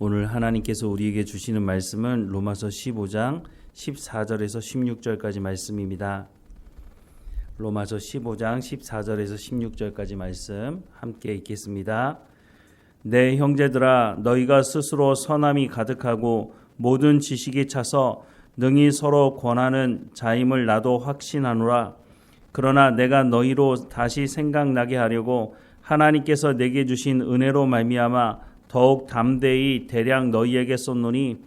오늘 하나님께서 우리에게 주시는 말씀은 로마서 15장 14절에서 16절까지 말씀입니다. 로마서 15장 14절에서 16절까지 말씀 함께 읽겠습니다. 내 형제들아, 너희가 스스로 선함이 가득하고 모든 지식이 차서 능히 서로 권하는 자임을 나도 확신하노라. 그러나 내가 너희로 다시 생각나게 하려고 하나님께서 내게 주신 은혜로 말미암아 더욱 담대히 대량 너희에게 쏟노니,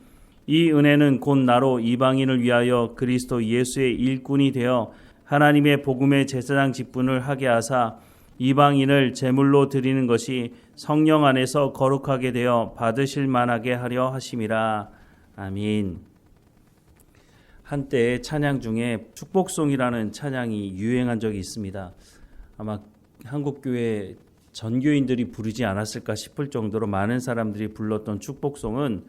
이 은혜는 곧 나로 이방인을 위하여 그리스도 예수의 일꾼이 되어 하나님의 복음의 제사장 직분을 하게 하사 이방인을 제물로 드리는 것이 성령 안에서 거룩하게 되어 받으실 만하게 하려 하심이라. 아멘. 한때 찬양 중에 축복송이라는 찬양이 유행한 적이 있습니다. 아마 한국교회 전교인들이 부르지 않았을까 싶을 정도로 많은 사람들이 불렀던 축복송은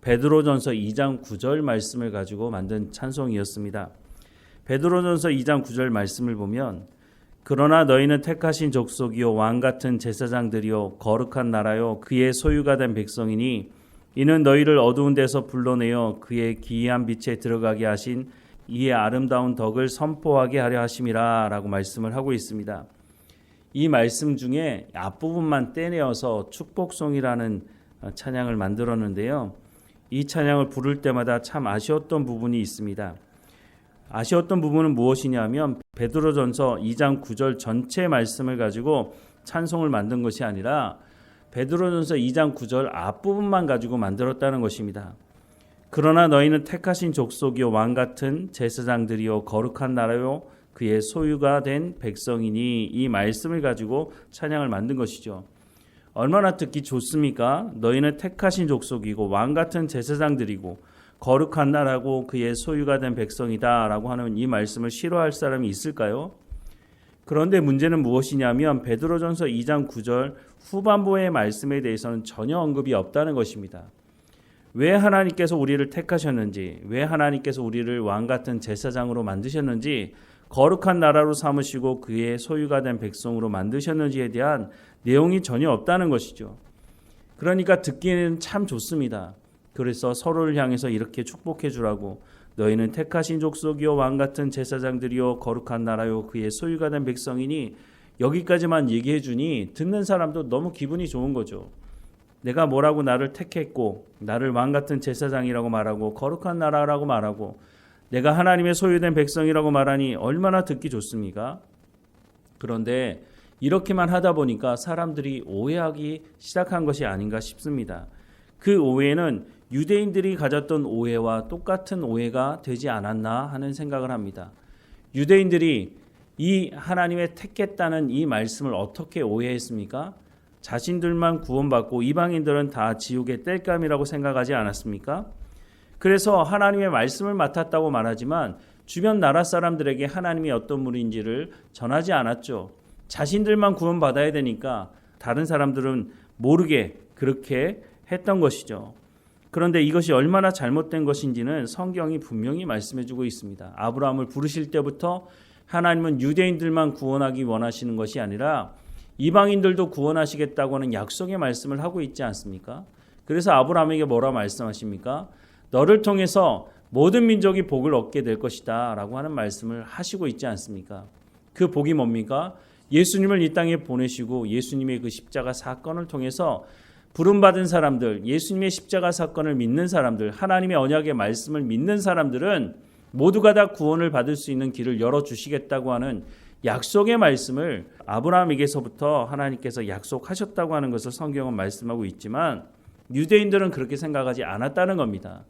베드로전서 2장 9절 말씀을 가지고 만든 찬송이었습니다. 베드로전서 2장 9절 말씀을 보면, 그러나 너희는 택하신 족속이요 왕같은 제사장들이요 거룩한 나라요 그의 소유가 된 백성이니, 이는 너희를 어두운 데서 불러내어 그의 기이한 빛에 들어가게 하신 이의 아름다운 덕을 선포하게 하려 하심이라 라고 말씀을 하고 있습니다. 이 말씀 중에 앞부분만 떼내어서 축복송이라는 찬양을 만들었는데요. 이 찬양을 부를 때마다 참 아쉬웠던 부분이 있습니다. 아쉬웠던 부분은 무엇이냐면 베드로전서 2장 9절 전체 말씀을 가지고 찬송을 만든 것이 아니라 베드로전서 2장 9절 앞부분만 가지고 만들었다는 것입니다. 그러나 너희는 택하신 족속이요 왕같은 제사장들이요 거룩한 나라요 그의 소유가 된 백성이니, 이 말씀을 가지고 찬양을 만든 것이죠. 얼마나 듣기 좋습니까? 너희는 택하신 족속이고 왕같은 제사장들이고 거룩한 나라고 그의 소유가 된 백성이다 라고 하는 이 말씀을 싫어할 사람이 있을까요? 그런데 문제는 무엇이냐면 베드로전서 2장 9절 후반부의 말씀에 대해서는 전혀 언급이 없다는 것입니다. 왜 하나님께서 우리를 택하셨는지, 왜 하나님께서 우리를 왕같은 제사장으로 만드셨는지, 거룩한 나라로 삼으시고 그의 소유가 된 백성으로 만드셨는지에 대한 내용이 전혀 없다는 것이죠. 그러니까 듣기에는 참 좋습니다. 그래서 서로를 향해서 이렇게 축복해 주라고, 너희는 택하신 족속이요 왕같은 제사장들이요 거룩한 나라요 그의 소유가 된 백성이니, 여기까지만 얘기해 주니 듣는 사람도 너무 기분이 좋은 거죠. 내가 뭐라고 나를 택했고, 나를 왕같은 제사장이라고 말하고 거룩한 나라라고 말하고 내가 하나님의 소유된 백성이라고 말하니 얼마나 듣기 좋습니까? 그런데 이렇게만 하다 보니까 사람들이 오해하기 시작한 것이 아닌가 싶습니다. 그 오해는 유대인들이 가졌던 오해와 똑같은 오해가 되지 않았나 하는 생각을 합니다. 유대인들이 이 하나님의 택했다는 이 말씀을 어떻게 오해했습니까? 자신들만 구원받고 이방인들은 다 지옥의 땔감이라고 생각하지 않았습니까? 그래서 하나님의 말씀을 맡았다고 말하지만 주변 나라 사람들에게 하나님이 어떤 분인지를 전하지 않았죠. 자신들만 구원받아야 되니까 다른 사람들은 모르게 그렇게 했던 것이죠. 그런데 이것이 얼마나 잘못된 것인지는 성경이 분명히 말씀해주고 있습니다. 아브라함을 부르실 때부터 하나님은 유대인들만 구원하기 원하시는 것이 아니라 이방인들도 구원하시겠다고 하는 약속의 말씀을 하고 있지 않습니까? 그래서 아브라함에게 뭐라 말씀하십니까? 너를 통해서 모든 민족이 복을 얻게 될 것이다 라고 하는 말씀을 하시고 있지 않습니까? 그 복이 뭡니까? 예수님을 이 땅에 보내시고 예수님의 그 십자가 사건을 통해서 부름받은 사람들, 예수님의 십자가 사건을 믿는 사람들, 하나님의 언약의 말씀을 믿는 사람들은 모두가 다 구원을 받을 수 있는 길을 열어주시겠다고 하는 약속의 말씀을 아브라함에게서부터 하나님께서 약속하셨다고 하는 것을 성경은 말씀하고 있지만 유대인들은 그렇게 생각하지 않았다는 겁니다.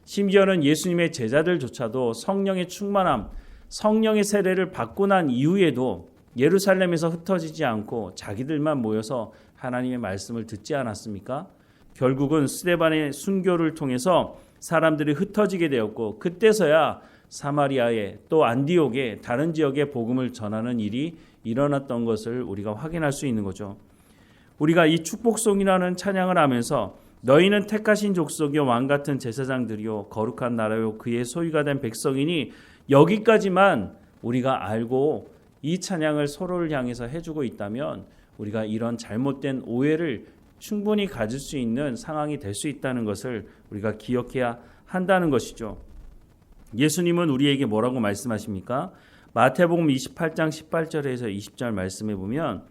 심지어는 예수님의 제자들조차도 성령의 충만함, 성령의 세례를 받고 난 이후에도 예루살렘에서 흩어지지 않고 자기들만 모여서 하나님의 말씀을 듣지 않았습니까? 결국은 스데반의 순교를 통해서 사람들이 흩어지게 되었고, 그때서야 사마리아에 또 안디옥에 다른 지역에 복음을 전하는 일이 일어났던 것을 우리가 확인할 수 있는 거죠. 우리가 이 축복송이라는 찬양을 하면서 너희는 택하신 족속이요 왕같은 제사장들이요 거룩한 나라요 그의 소유가 된 백성이니, 여기까지만 우리가 알고 이 찬양을 서로를 향해서 해주고 있다면 우리가 이런 잘못된 오해를 충분히 가질 수 있는 상황이 될 수 있다는 것을 우리가 기억해야 한다는 것이죠. 예수님은 우리에게 뭐라고 말씀하십니까? 마태복음 28장 18절에서 20절 말씀해 보면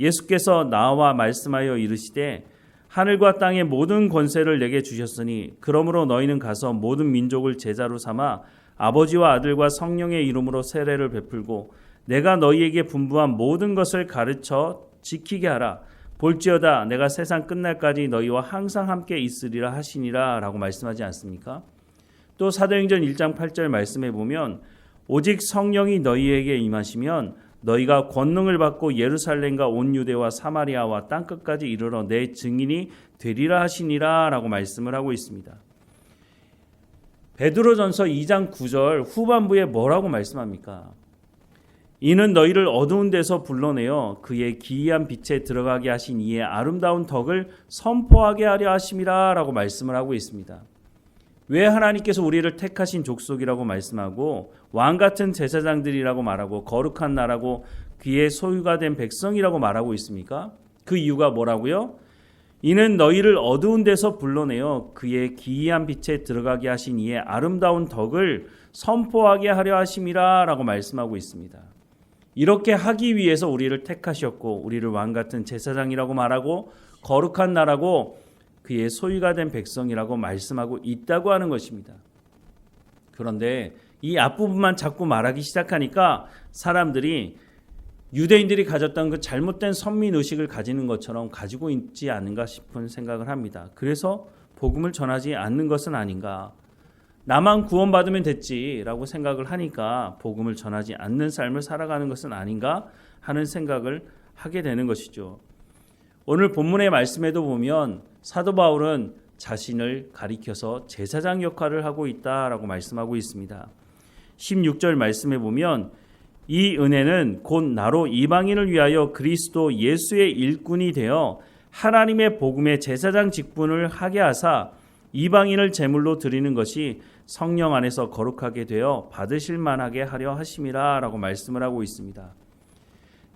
예수께서 나와 말씀하여 이르시되 하늘과 땅의 모든 권세를 내게 주셨으니 그러므로 너희는 가서 모든 민족을 제자로 삼아 아버지와 아들과 성령의 이름으로 세례를 베풀고 내가 너희에게 분부한 모든 것을 가르쳐 지키게 하라. 볼지어다 내가 세상 끝날까지 너희와 항상 함께 있으리라 하시니라 라고 말씀하지 않습니까? 또 사도행전 1장 8절 말씀해 보면 오직 성령이 너희에게 임하시면 너희가 권능을 받고 예루살렘과 온 유대와 사마리아와 땅끝까지 이르러 내 증인이 되리라 하시니라 라고 말씀을 하고 있습니다. 베드로전서 2장 9절 후반부에 뭐라고 말씀합니까? 이는 너희를 어두운 데서 불러내어 그의 기이한 빛에 들어가게 하신 이의 아름다운 덕을 선포하게 하려 하심이라 라고 말씀을 하고 있습니다. 왜 하나님께서 우리를 택하신 족속이라고 말씀하고 왕같은 제사장들이라고 말하고 거룩한 나라고 그의 소유가 된 백성이라고 말하고 있습니까? 그 이유가 뭐라고요? 이는 너희를 어두운 데서 불러내어 그의 기이한 빛에 들어가게 하신 이의 아름다운 덕을 선포하게 하려 하심이라 라고 말씀하고 있습니다. 이렇게 하기 위해서 우리를 택하셨고 우리를 왕같은 제사장이라고 말하고 거룩한 나라고 그의 소유가 된 백성이라고 말씀하고 있다고 하는 것입니다. 그런데 이 앞부분만 자꾸 말하기 시작하니까 사람들이 유대인들이 가졌던 그 잘못된 선민의식을 가지는 것처럼 가지고 있지 않은가 싶은 생각을 합니다. 그래서 복음을 전하지 않는 것은 아닌가. 나만 구원받으면 됐지라고 생각을 하니까 복음을 전하지 않는 삶을 살아가는 것은 아닌가 하는 생각을 하게 되는 것이죠. 오늘 본문의 말씀에도 보면 사도 바울은 자신을 가리켜서 제사장 역할을 하고 있다라고 말씀하고 있습니다. 16절 말씀에 보면 이 은혜는 곧 나로 이방인을 위하여 그리스도 예수의 일꾼이 되어 하나님의 복음의 제사장 직분을 하게 하사 이방인을 제물로 드리는 것이 성령 안에서 거룩하게 되어 받으실 만하게 하려 하심이라 라고 말씀을 하고 있습니다.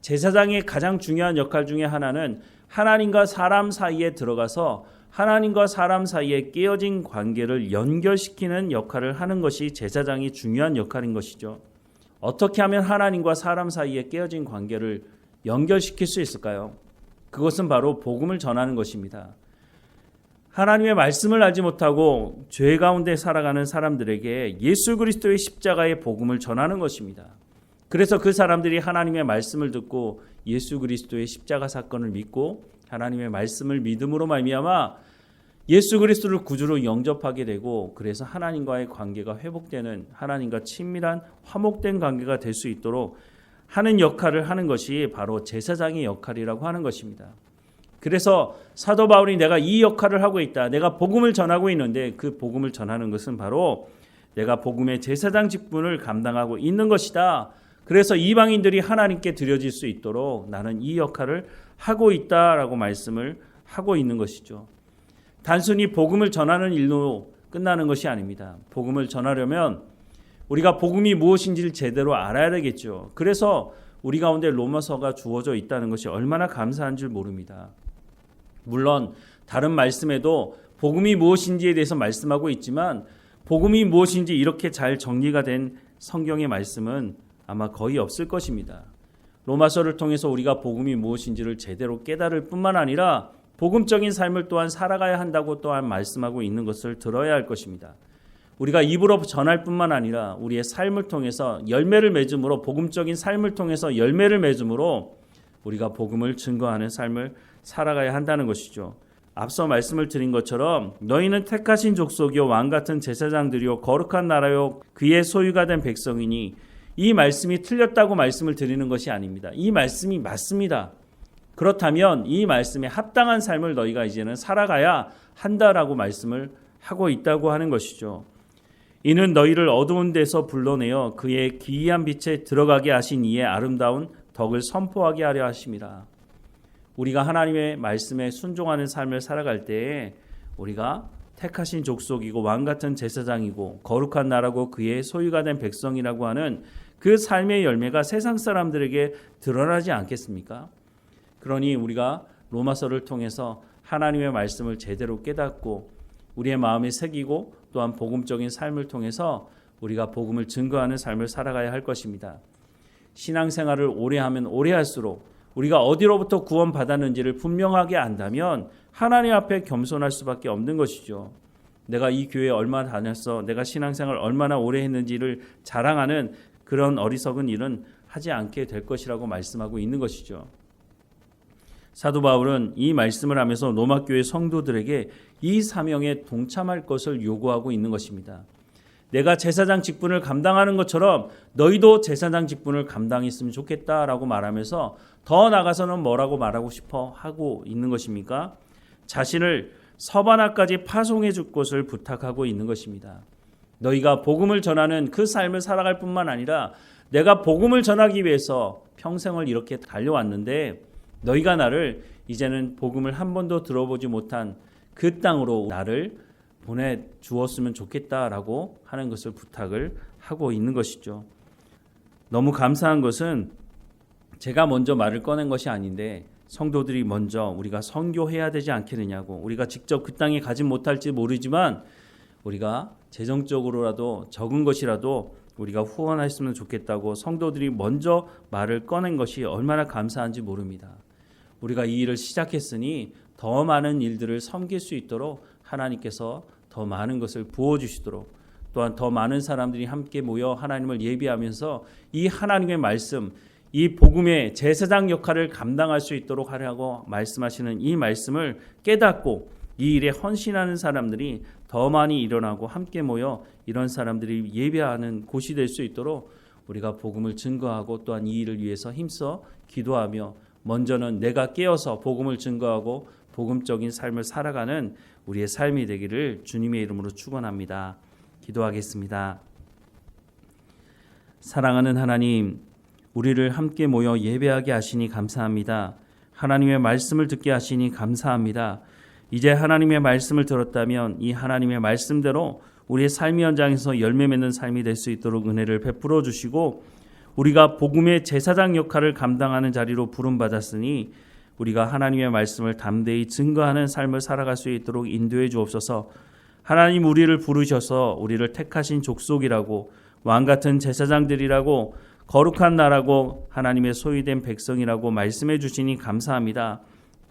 제사장의 가장 중요한 역할 중에 하나는 하나님과 사람 사이에 들어가서 하나님과 사람 사이에 깨어진 관계를 연결시키는 역할을 하는 것이 제사장이 중요한 역할인 것이죠. 어떻게 하면 하나님과 사람 사이에 깨어진 관계를 연결시킬 수 있을까요? 그것은 바로 복음을 전하는 것입니다. 하나님의 말씀을 알지 못하고 죄 가운데 살아가는 사람들에게 예수 그리스도의 십자가의 복음을 전하는 것입니다. 그래서 그 사람들이 하나님의 말씀을 듣고 예수 그리스도의 십자가 사건을 믿고 하나님의 말씀을 믿음으로 말미암아 예수 그리스도를 구주로 영접하게 되고 그래서 하나님과의 관계가 회복되는 하나님과 친밀한 화목된 관계가 될 수 있도록 하는 역할을 하는 것이 바로 제사장의 역할이라고 하는 것입니다. 그래서 사도 바울이 내가 이 역할을 하고 있다. 내가 복음을 전하고 있는데 그 복음을 전하는 것은 바로 내가 복음의 제사장 직분을 감당하고 있는 것이다. 그래서 이방인들이 하나님께 드려질 수 있도록 나는 이 역할을 하고 있다라고 말씀을 하고 있는 것이죠. 단순히 복음을 전하는 일로 끝나는 것이 아닙니다. 복음을 전하려면 우리가 복음이 무엇인지를 제대로 알아야 되겠죠. 그래서 우리 가운데 로마서가 주어져 있다는 것이 얼마나 감사한 줄 모릅니다. 물론 다른 말씀에도 복음이 무엇인지에 대해서 말씀하고 있지만 복음이 무엇인지 이렇게 잘 정리가 된 성경의 말씀은 아마 거의 없을 것입니다. 로마서를 통해서 우리가 복음이 무엇인지를 제대로 깨달을 뿐만 아니라 복음적인 삶을 또한 살아가야 한다고 또한 말씀하고 있는 것을 들어야 할 것입니다. 우리가 입으로 전할 뿐만 아니라 우리의 삶을 통해서 열매를 맺음으로 복음적인 삶을 통해서 열매를 맺음으로 우리가 복음을 증거하는 삶을 살아가야 한다는 것이죠. 앞서 말씀을 드린 것처럼 너희는 택하신 족속이요 왕같은 제사장들이요 거룩한 나라요 그의 소유가 된 백성이니 이 말씀이 틀렸다고 말씀을 드리는 것이 아닙니다. 이 말씀이 맞습니다. 그렇다면 이 말씀에 합당한 삶을 너희가 이제는 살아가야 한다라고 말씀을 하고 있다고 하는 것이죠. 이는 너희를 어두운 데서 불러내어 그의 기이한 빛에 들어가게 하신 이의 아름다운 덕을 선포하게 하려 하심이라. 우리가 하나님의 말씀에 순종하는 삶을 살아갈 때에 우리가 택하신 족속이고 왕같은 제사장이고 거룩한 나라고 그의 소유가 된 백성이라고 하는 그 삶의 열매가 세상 사람들에게 드러나지 않겠습니까? 그러니 우리가 로마서를 통해서 하나님의 말씀을 제대로 깨닫고 우리의 마음에 새기고 또한 복음적인 삶을 통해서 우리가 복음을 증거하는 삶을 살아가야 할 것입니다. 신앙생활을 오래 하면 오래 할수록 우리가 어디로부터 구원받았는지를 분명하게 안다면 하나님 앞에 겸손할 수밖에 없는 것이죠. 내가 이 교회에 얼마나 다녔어, 내가 신앙생활을 얼마나 오래 했는지를 자랑하는 그런 어리석은 일은 하지 않게 될 것이라고 말씀하고 있는 것이죠. 사도 바울은 이 말씀을 하면서 로마 교회 성도들에게 이 사명에 동참할 것을 요구하고 있는 것입니다. 내가 제사장 직분을 감당하는 것처럼 너희도 제사장 직분을 감당했으면 좋겠다라고 말하면서 더 나아가서는 뭐라고 말하고 싶어 하고 있는 것입니까? 자신을 서바나까지 파송해 줄 것을 부탁하고 있는 것입니다. 너희가 복음을 전하는 그 삶을 살아갈 뿐만 아니라 내가 복음을 전하기 위해서 평생을 이렇게 달려왔는데 너희가 나를 이제는 복음을 한 번도 들어보지 못한 그 땅으로 나를 보내주었으면 좋겠다라고 하는 것을 부탁을 하고 있는 것이죠. 너무 감사한 것은 제가 먼저 말을 꺼낸 것이 아닌데 성도들이 먼저 우리가 선교해야 되지 않겠느냐고, 우리가 직접 그 땅에 가지 못할지 모르지만 우리가 재정적으로라도 적은 것이라도 우리가 후원했으면 좋겠다고 성도들이 먼저 말을 꺼낸 것이 얼마나 감사한지 모릅니다. 우리가 이 일을 시작했으니 더 많은 일들을 섬길 수 있도록 하나님께서 더 많은 것을 부어주시도록, 또한 더 많은 사람들이 함께 모여 하나님을 예비하면서 이 하나님의 말씀, 이 복음의 제사장 역할을 감당할 수 있도록 하라고 말씀하시는 이 말씀을 깨닫고 이 일에 헌신하는 사람들이 더 많이 일어나고 함께 모여 이런 사람들이 예배하는 곳이 될 수 있도록 우리가 복음을 증거하고 또한 이 일을 위해서 힘써 기도하며 먼저는 내가 깨어서 복음을 증거하고 복음적인 삶을 살아가는 우리의 삶이 되기를 주님의 이름으로 축원합니다. 기도하겠습니다. 사랑하는 하나님, 우리를 함께 모여 예배하게 하시니 감사합니다. 하나님의 말씀을 듣게 하시니 감사합니다. 이제 하나님의 말씀을 들었다면 이 하나님의 말씀대로 우리의 삶의 현장에서 열매 맺는 삶이 될 수 있도록 은혜를 베풀어 주시고, 우리가 복음의 제사장 역할을 감당하는 자리로 부름받았으니 우리가 하나님의 말씀을 담대히 증거하는 삶을 살아갈 수 있도록 인도해 주옵소서. 하나님, 우리를 부르셔서 우리를 택하신 족속이라고, 왕같은 제사장들이라고, 거룩한 나라고, 하나님의 소유된 백성이라고 말씀해 주시니 감사합니다.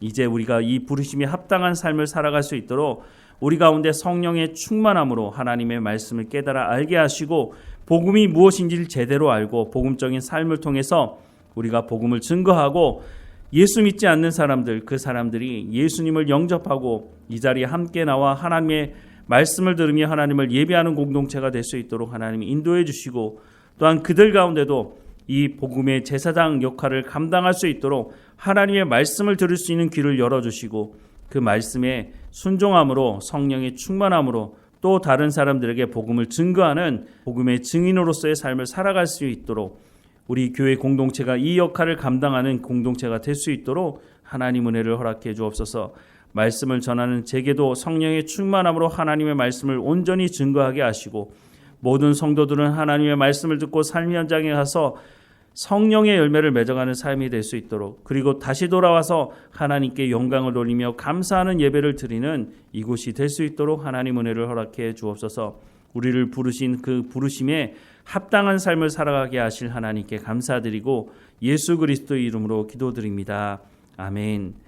이제 우리가 이 부르심에 합당한 삶을 살아갈 수 있도록 우리 가운데 성령의 충만함으로 하나님의 말씀을 깨달아 알게 하시고 복음이 무엇인지를 제대로 알고 복음적인 삶을 통해서 우리가 복음을 증거하고 예수 믿지 않는 사람들, 그 사람들이 예수님을 영접하고 이 자리에 함께 나와 하나님의 말씀을 들으며 하나님을 예배하는 공동체가 될 수 있도록 하나님이 인도해 주시고, 또한 그들 가운데도 이 복음의 제사장 역할을 감당할 수 있도록 하나님의 말씀을 들을 수 있는 귀를 열어주시고 그 말씀에 순종함으로 성령의 충만함으로 또 다른 사람들에게 복음을 증거하는 복음의 증인으로서의 삶을 살아갈 수 있도록 우리 교회 공동체가 이 역할을 감당하는 공동체가 될 수 있도록 하나님 은혜를 허락해 주옵소서. 말씀을 전하는 제게도 성령의 충만함으로 하나님의 말씀을 온전히 증거하게 하시고 모든 성도들은 하나님의 말씀을 듣고 삶 현장에 가서 성령의 열매를 맺어가는 삶이 될 수 있도록, 그리고 다시 돌아와서 하나님께 영광을 돌리며 감사하는 예배를 드리는 이곳이 될 수 있도록 하나님 은혜를 허락해 주옵소서. 우리를 부르신 그 부르심에 합당한 삶을 살아가게 하실 하나님께 감사드리고 예수 그리스도의 이름으로 기도드립니다. 아멘.